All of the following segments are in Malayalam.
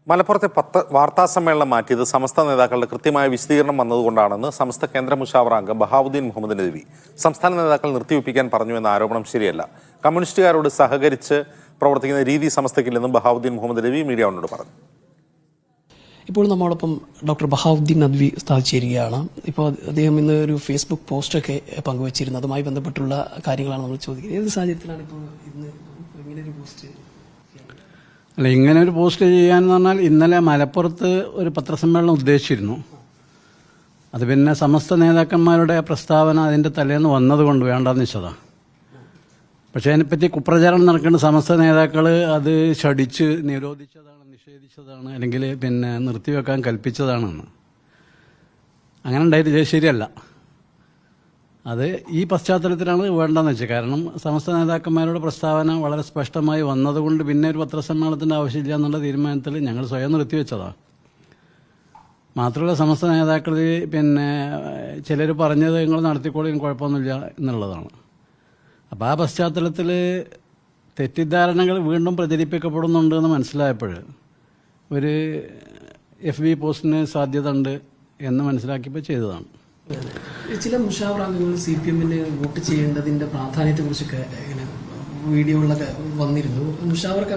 മലപ്പുറത്തെ വാർത്താ സമ്മേളനം മാറ്റിയത് സമസ്ത നേതാക്കളുടെ കൃത്യമായ വിശദീകരണം വന്നതുകൊണ്ടാണെന്ന് സമസ്ത കേന്ദ്ര മുശാവറ അംഗം ബഹാവുദ്ദീൻ മുഹമ്മദ് നദ്വി. സംസ്ഥാന നേതാക്കൾ നിർത്തിവെപ്പിക്കാൻ പറഞ്ഞുവെന്ന ആരോപണം ശരിയല്ല. കമ്മ്യൂണിസ്റ്റുകാരോട് സഹകരിച്ച് പ്രവർത്തിക്കുന്ന രീതി സമസ്തയ്ക്കില്ലെന്നും ബഹാവുദ്ദീൻ മുഹമ്മദ് നദ്വി മീഡിയ വണ്ണോട് പറഞ്ഞു. ഇപ്പോൾ നമ്മോടൊപ്പം ഡോക്ടർ ബഹാവുദ്ദീൻ നദ്വി സ്ഥാപിച്ചിരിക്കുകയാണ്. ഇപ്പോൾ അദ്ദേഹം ഇന്ന് ഒരു ഫേസ്ബുക്ക് പോസ്റ്റൊക്കെ പങ്കുവച്ചിരുന്നു. അതുമായി ബന്ധപ്പെട്ടുള്ള കാര്യങ്ങളാണ് നമ്മൾ ചോദിക്കുന്നത്. ഏത് സാഹചര്യത്തിലാണ് ഇപ്പോൾ ഇന്ന് ഇങ്ങനെ ഒരു പോസ്റ്റ്? അല്ല, ഇങ്ങനെ ഒരു പോസ്റ്റ് ചെയ്യാന്ന് പറഞ്ഞാൽ ഇന്നലെ മലപ്പുറത്ത് ഒരു പത്രസമ്മേളനം ഉദ്ദേശിച്ചിരുന്നു. അത് പിന്നെ സമസ്ത നേതാക്കന്മാരുടെ പ്രസ്താവന അതിൻ്റെ തലേന്ന് വന്നതുകൊണ്ട് വേണ്ടെന്ന് വെച്ചതാണ്. പക്ഷേ അതിനെപ്പറ്റി കുപ്രചാരണം നടക്കേണ്ട സമസ്ത നേതാക്കൾ അത് ശടിച്ച് നിരോധിച്ചതാണ്, നിഷേധിച്ചതാണ്, അല്ലെങ്കിൽ പിന്നെ നിർത്തിവെക്കാൻ കൽപ്പിച്ചതാണെന്ന്. അങ്ങനെ ഉണ്ടായിട്ട് ശരിയല്ല. അത് ഈ പശ്ചാത്തലത്തിലാണ് വേണ്ടെന്ന് വെച്ചത്. കാരണം സമസ്ത നേതാക്കന്മാരുടെ പ്രസ്താവന വളരെ സ്പഷ്ടമായി വന്നതുകൊണ്ട് പിന്നെ ഒരു പത്രസമ്മേളനത്തിൻ്റെ ആവശ്യമില്ല എന്നുള്ള തീരുമാനത്തിൽ ഞങ്ങൾ സ്വയം നിർത്തിവെച്ചതാണ്. മാത്രമല്ല, സമസ്ത നേതാക്കൾ പിന്നെ ചിലർ പറഞ്ഞത് നിങ്ങൾ നടത്തിക്കോളും കുഴപ്പമൊന്നുമില്ല എന്നുള്ളതാണ്. അപ്പോൾ ആ പശ്ചാത്തലത്തിൽ തെറ്റിദ്ധാരണകൾ വീണ്ടും പ്രചരിപ്പിക്കപ്പെടുന്നുണ്ട് എന്ന് മനസ്സിലായപ്പോൾ ഒരു FB പോസ്റ്റിന് സാധ്യത ഉണ്ട് എന്ന് മനസ്സിലാക്കിയപ്പോൾ ചെയ്തതാണ്. ചില മുഷാവറ അംഗങ്ങൾ CPM-ന് വോട്ട് ചെയ്യേണ്ടതിന്റെ പ്രാധാന്യത്തെക്കുറിച്ചൊക്കെ ഇങ്ങനെ വീഡിയോകളിലൊക്കെ വന്നിരുന്നു. മുഷാവർക്ക്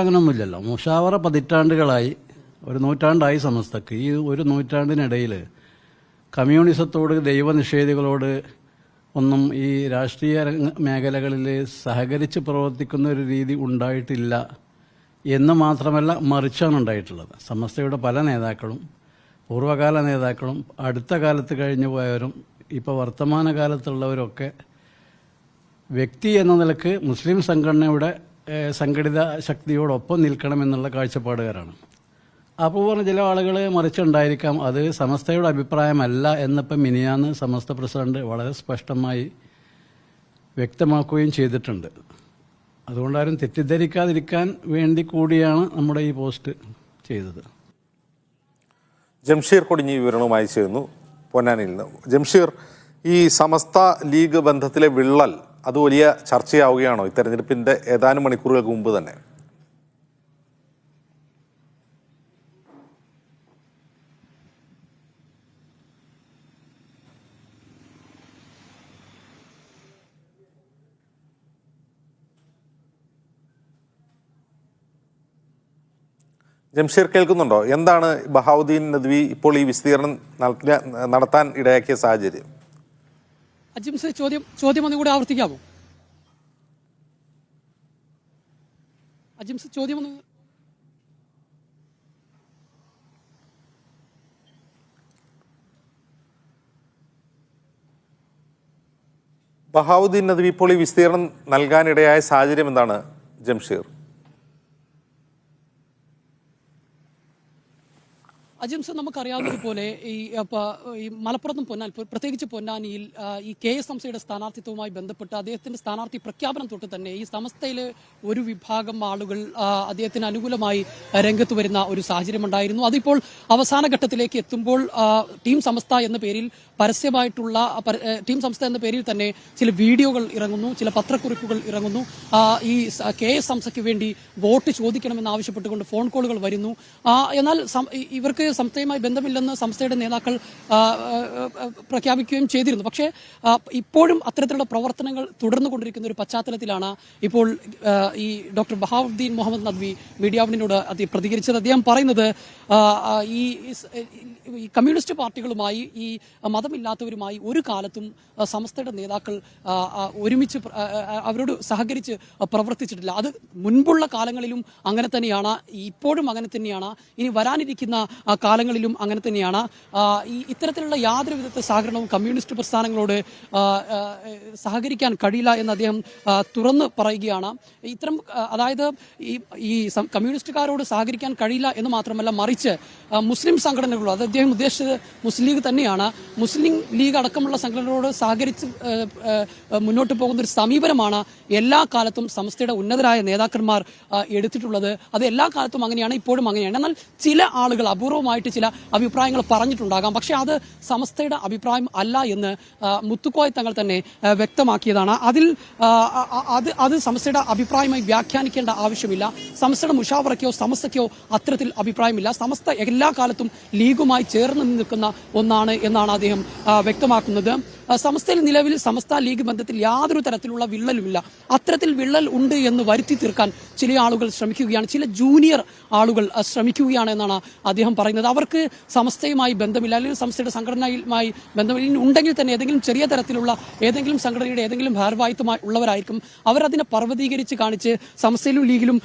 അങ്ങനെയൊന്നുമില്ലല്ലോ. മുഷാവറ പതിറ്റാണ്ടുകളായി, ഒരു നൂറ്റാണ്ടായി സമസ്തക്ക്. ഈ ഒരു നൂറ്റാണ്ടിനിടയിൽ കമ്മ്യൂണിസത്തോട്, ദൈവനിഷേധികളോട് ഒന്നും ഈ രാഷ്ട്രീയ മേഖലകളിൽ സഹകരിച്ച് പ്രവർത്തിക്കുന്ന ഒരു രീതി ഉണ്ടായിട്ടില്ല എന്ന് മാത്രമല്ല, മറിച്ചാണ് ഉണ്ടായിട്ടുള്ളത്. സമസ്തയുടെ പല നേതാക്കളും, പൂർവ്വകാല നേതാക്കളും, അടുത്ത കാലത്ത് കഴിഞ്ഞു പോയവരും, ഇപ്പോൾ വർത്തമാനകാലത്തുള്ളവരൊക്കെ വ്യക്തി എന്ന നിലക്ക് മുസ്ലിം സംഘടനയുടെ സംഘടിത ശക്തിയോടൊപ്പം നിൽക്കണമെന്നുള്ള കാഴ്ചപ്പാടുകാരാണ്. അപൂർവ ചില ആളുകൾ മറിച്ചുണ്ടായിരിക്കാം. അത് സമസ്തയുടെ അഭിപ്രായമല്ല എന്നിപ്പം മിനിയാന്ന് സമസ്ത പ്രസിഡന്റ് വളരെ സ്പഷ്ടമായി വ്യക്തമാക്കുകയും ചെയ്തിട്ടുണ്ട്. അതുകൊണ്ടാരും തെറ്റിദ്ധരിക്കാതിരിക്കാൻ വേണ്ടി കൂടിയാണ് നമ്മുടെ ഈ പോസ്റ്റ് ചെയ്തത്. ജംഷീർ കൊടിഞ്ഞി വിവരണവുമായി ചേർന്നു പൊന്നാനിയിൽ നിന്ന്. ജംഷീർ, ഈ സമസ്ത ലീഗ് ബന്ധത്തിലെ വിള്ളൽ അത് വലിയ ചർച്ചയാവുകയാണോ ഈ തെരഞ്ഞെടുപ്പിന്റെ ഏതാനും മണിക്കൂറുകൾക്ക് മുമ്പ് തന്നെ? ജംഷീർ, കേൾക്കുന്നുണ്ടോ? എന്താണ് ബഹാവുദ്ദീൻ നദ്വി ഇപ്പോൾ ഈ വിശദീകരണം നടത്താൻ ഇടയാക്കിയ സാഹചര്യം? അജിംസ്, ചോദ്യം ഒന്നുകൂടി ആവർത്തിക്കാമോ? അജിംസ്, ചോദ്യം ഒന്ന്. ബഹാവുദ്ദീൻ നദ്വി ഇപ്പോൾ ഈ വിശദീകരണം നൽകാനിടയായ സാഹചര്യം എന്താണ് ജംഷീർ? അജിംസ്, നമുക്കറിയാവുന്നതുപോലെ ഈ മലപ്പുറത്തും പ്രത്യേകിച്ച് പൊന്നാനിയിൽ ഈ KSMCയുടെ സ്ഥാനാർത്ഥിത്വവുമായി ബന്ധപ്പെട്ട് അദ്ദേഹത്തിന്റെ സ്ഥാനാർത്ഥി പ്രഖ്യാപനം തൊട്ട് തന്നെ ഈ സമസ്തയിലെ ഒരു വിഭാഗം ആളുകൾ അദ്ദേഹത്തിന് അനുകൂലമായി രംഗത്ത് വരുന്ന ഒരു സാഹചര്യമുണ്ടായിരുന്നു. അതിപ്പോൾ അവസാന ഘട്ടത്തിലേക്ക് എത്തുമ്പോൾ ടീം സമസ്ത എന്ന പേരിൽ പരസ്യമായിട്ടുള്ള ടീം സമസ്ത എന്ന പേരിൽ തന്നെ ചില വീഡിയോകൾ ഇറങ്ങുന്നു, ചില പത്രക്കുറിപ്പുകൾ ഇറങ്ങുന്നു. ഈ KSMCക്ക് വേണ്ടി വോട്ട് ചോദിക്കണമെന്ന് ആവശ്യപ്പെട്ടുകൊണ്ട് ഫോൺ കോളുകൾ വരുന്നു. എന്നാൽ ഇവർക്ക് സംസ്ഥയുമായി ബന്ധമില്ലെന്ന് സംസ്ഥയുടെ നേതാക്കൾ പ്രഖ്യാപിക്കുകയും ചെയ്തിരുന്നു. പക്ഷേ ഇപ്പോഴും അത്തരത്തിലുള്ള പ്രവർത്തനങ്ങൾ തുടർന്നുകൊണ്ടിരിക്കുന്ന ഒരു പശ്ചാത്തലത്തിലാണ് ഇപ്പോൾ ഈ ഡോക്ടർ ബഹാവുദ്ദീൻ മുഹമ്മദ് നദ്വി മീഡിയ വണ്ണിനോട് പ്രതികരിച്ചത്. അദ്ദേഹം പറയുന്നത് ഈ കമ്മ്യൂണിസ്റ്റ് പാർട്ടികളുമായി, ഈ മതമില്ലാത്തവരുമായി ഒരു കാലത്തും സമസ്തയുടെ നേതാക്കൾ ഒരുമിച്ച് അവരോട് സഹകരിച്ച് പ്രവർത്തിച്ചിട്ടില്ല. അത് മുൻപുള്ള കാലങ്ങളിലും അങ്ങനെ തന്നെയാണ്, ഇപ്പോഴും അങ്ങനെ തന്നെയാണ്, ഇനി വരാനിരിക്കുന്ന കാലങ്ങളിലും അങ്ങനെ തന്നെയാണ്. ഇത്തരത്തിലുള്ള യാതൊരു വിധത്തെ സഹകരണവും കമ്മ്യൂണിസ്റ്റ് പ്രസ്ഥാനങ്ങളോട് സഹകരിക്കാൻ കഴിയില്ല എന്ന് അദ്ദേഹം തുറന്ന് പറയുകയാണ്. അതായത് ഈ കമ്മ്യൂണിസ്റ്റുകാരോട് സഹകരിക്കാൻ കഴിയില്ല എന്ന് മാത്രമല്ല, മറിച്ച് മുസ്ലിം സംഘടനകളോട്, അത് അദ്ദേഹം ഉദ്ദേശിച്ചത് മുസ്ലിം ലീഗ് തന്നെയാണ്, മുസ്ലിം മുസ്ലിം ലീഗ് അടക്കമുള്ള സംഘടനകളോട് സഹകരിച്ച് മുന്നോട്ട് പോകുന്ന ഒരു സമീപനമാണ് എല്ലാ കാലത്തും സമസ്തയുടെ ഉന്നതരായ നേതാക്കന്മാർ എടുത്തിട്ടുള്ളത്. അത് എല്ലാ കാലത്തും അങ്ങനെയാണ്, ഇപ്പോഴും അങ്ങനെയാണ്. എന്നാൽ ചില ആളുകൾ അപൂർവമായിട്ട് ചില അഭിപ്രായങ്ങൾ പറഞ്ഞിട്ടുണ്ടാകാം. പക്ഷേ അത് സമസ്തയുടെ അഭിപ്രായം അല്ല എന്ന് മുത്തുക്കോയ തങ്ങൾ തന്നെ വ്യക്തമാക്കിയതാണ്. അത് സമസ്തയുടെ അഭിപ്രായമായി വ്യാഖ്യാനിക്കേണ്ട ആവശ്യമില്ല. സമസ്തയുടെ മുഷാവറയ്ക്കോ സമസ്തയ്ക്കോ അത്തരത്തിൽ അഭിപ്രായമില്ല. സമസ്ത എല്ലാ കാലത്തും ലീഗുമായി ചേർന്ന് നിൽക്കുന്ന ഒന്നാണ് എന്നാണ് അദ്ദേഹം വ്യക്തമാക്കുന്നത്. സമസ്തയിൽ നിലവിൽ സമസ്ത ലീഗ് ബന്ധത്തിൽ യാതൊരു തരത്തിലുള്ള വിള്ളലുമില്ല. അത്തരത്തിൽ വിള്ളൽ ഉണ്ട് എന്ന് വരുത്തി തീർക്കാൻ ചില ആളുകൾ ശ്രമിക്കുകയാണ്, ചില ജൂനിയർ ആളുകൾ ശ്രമിക്കുകയാണ് എന്നാണ് അദ്ദേഹം പറയുന്നത്. അവർക്ക് സമസ്തയുമായി ബന്ധമില്ല, അല്ലെങ്കിൽ സമസ്തയുടെ സംഘടനയുമായി ബന്ധമില്ല. ഉണ്ടെങ്കിൽ തന്നെ ഏതെങ്കിലും ചെറിയ തരത്തിലുള്ള ഏതെങ്കിലും സംഘടനയുടെ ഏതെങ്കിലും ഭാരവാഹിത്വമായി ഉള്ളവരായിരിക്കും. അവരതിനെ പർവ്വതീകരിച്ച് കാണിച്ച് സമസ്തയിലും ലീഗിലും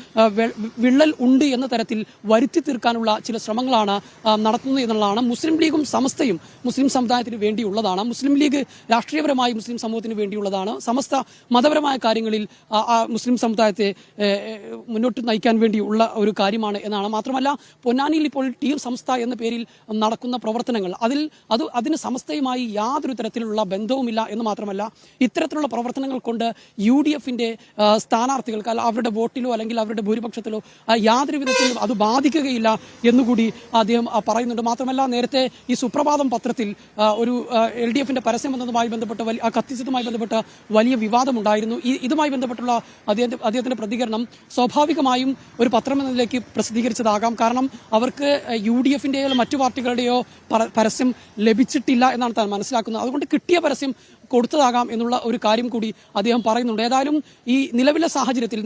വിള്ളൽ ഉണ്ട് എന്ന തരത്തിൽ വരുത്തി തീർക്കാനുള്ള ചില ശ്രമങ്ങളാണ് നടത്തുന്നത് എന്നുള്ളതാണ്. മുസ്ലിം ലീഗും സമസ്തയും മുസ്ലിം സമുദായത്തിന് വേണ്ടിയുള്ളതാണ്. മുസ്ലിം ലീഗ് രാഷ്ട്രീയപരമായി മുസ്ലിം സമൂഹത്തിന് വേണ്ടിയുള്ളതാണ്. സമസ്ത മതപരമായ കാര്യങ്ങളിൽ മുസ്ലിം സമുദായത്തെ മുന്നോട്ട് നയിക്കാൻ വേണ്ടിയുള്ള ഒരു കാര്യമാണ് എന്നാണ്. മാത്രമല്ല, പൊന്നാനിയിൽ ഇപ്പോൾ ടീം സമസ്ത എന്ന പേരിൽ നടക്കുന്ന പ്രവർത്തനങ്ങൾ അതിന് സമസ്തയുമായി യാതൊരു തരത്തിലുള്ള ബന്ധവുമില്ല എന്ന് മാത്രമല്ല, ഇത്തരത്തിലുള്ള പ്രവർത്തനങ്ങൾ കൊണ്ട് UDFന്റെ സ്ഥാനാർത്ഥികൾക്ക് അവരുടെ വോട്ടിലോ അല്ലെങ്കിൽ അവരുടെ ഭൂരിപക്ഷത്തിലോ യാതൊരു വിധത്തിലും അത് ബാധിക്കുകയില്ല എന്നുകൂടി അദ്ദേഹം പറയുന്നുണ്ട്. മാത്രമല്ല, നേരത്തെ ഈ സുപ്രഭാതം പത്രത്തിൽ ഒരു LDFന്റെ പരസ്യം വന്നതുമായി ബന്ധപ്പെട്ട് കത്തിച്ചതുമായി ബന്ധപ്പെട്ട് വലിയ വിവാദമുണ്ടായിരുന്നു. ഇതുമായി ബന്ധപ്പെട്ടുള്ള അദ്ദേഹത്തിന്റെ പ്രതികരണം സ്വാഭാവികമായും ഒരു പത്രം എന്നതിലേക്ക് പ്രസിദ്ധീകരിച്ചതാകാം. കാരണം അവർക്ക് UDFന്റെയോ മറ്റു പാർട്ടികളുടെയോ പരസ്യം ലഭിച്ചിട്ടില്ല എന്നാണ് താൻ മനസ്സിലാക്കുന്നത്. അതുകൊണ്ട് കിട്ടിയ പരസ്യം കൊടുത്തതാകാം എന്നുള്ള ഒരു കാര്യം കൂടി അദ്ദേഹം പറയുന്നുണ്ട്. ഏതായാലും ഈ നിലവിലെ സാഹചര്യത്തിൽ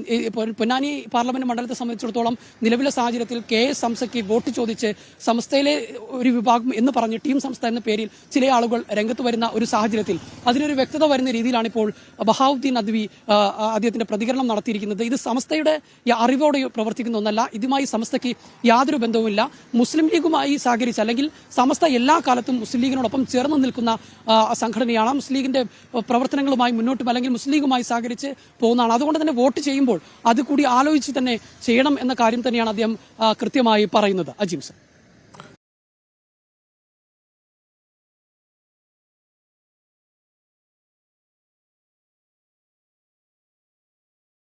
പൊന്നാനി പാർലമെന്റ് മണ്ഡലത്തെ സംബന്ധിച്ചിടത്തോളം നിലവിലെ സാഹചര്യത്തിൽ KS സംസയ്ക്ക് വോട്ട് ചോദിച്ച് സമസ്തയിലെ ഒരു വിഭാഗം എന്ന് പറഞ്ഞ് ടീം സംസ്ഥ എന്ന പേരിൽ ചില ആളുകൾ രംഗത്ത് വരുന്ന ഒരു സാഹചര്യത്തിൽ അതിനൊരു വ്യക്തത വരുന്ന രീതിയിലാണ് ഇപ്പോൾ ബഹാവുദ്ദീൻ നദ്വി അദ്ദേഹത്തിന്റെ പ്രതികരണം നടത്തിയിരിക്കുന്നത്. ഇത് സമസ്തയുടെ അറിവോടെ പ്രവർത്തിക്കുന്ന ഒന്നല്ല, ഇതുമായി സമസ്തയ്ക്ക് യാതൊരു ബന്ധവുമില്ല. മുസ്ലിം ലീഗുമായി സഹകരിച്ച് അല്ലെങ്കിൽ സമസ്ത എല്ലാ കാലത്തും മുസ്ലിം ലീഗിനോടൊപ്പം ചേർന്ന് നിൽക്കുന്ന സംഘടനയാണ്. മുസ്ലിം ലീഗിന്റെ പ്രവർത്തനങ്ങളുമായി മുന്നോട്ടും അല്ലെങ്കിൽ മുസ്ലിം ലീഗുമായി സഹകരിച്ച് പോകുന്നതാണ്. അതുകൊണ്ട് തന്നെ വോട്ട് ചെയ്യുമ്പോൾ അത് കൂടി ആലോചിച്ച് തന്നെ ചെയ്യണം എന്ന കാര്യം തന്നെയാണ് അദ്ദേഹം കൃത്യമായി പറയുന്നത്. അജിം സർ.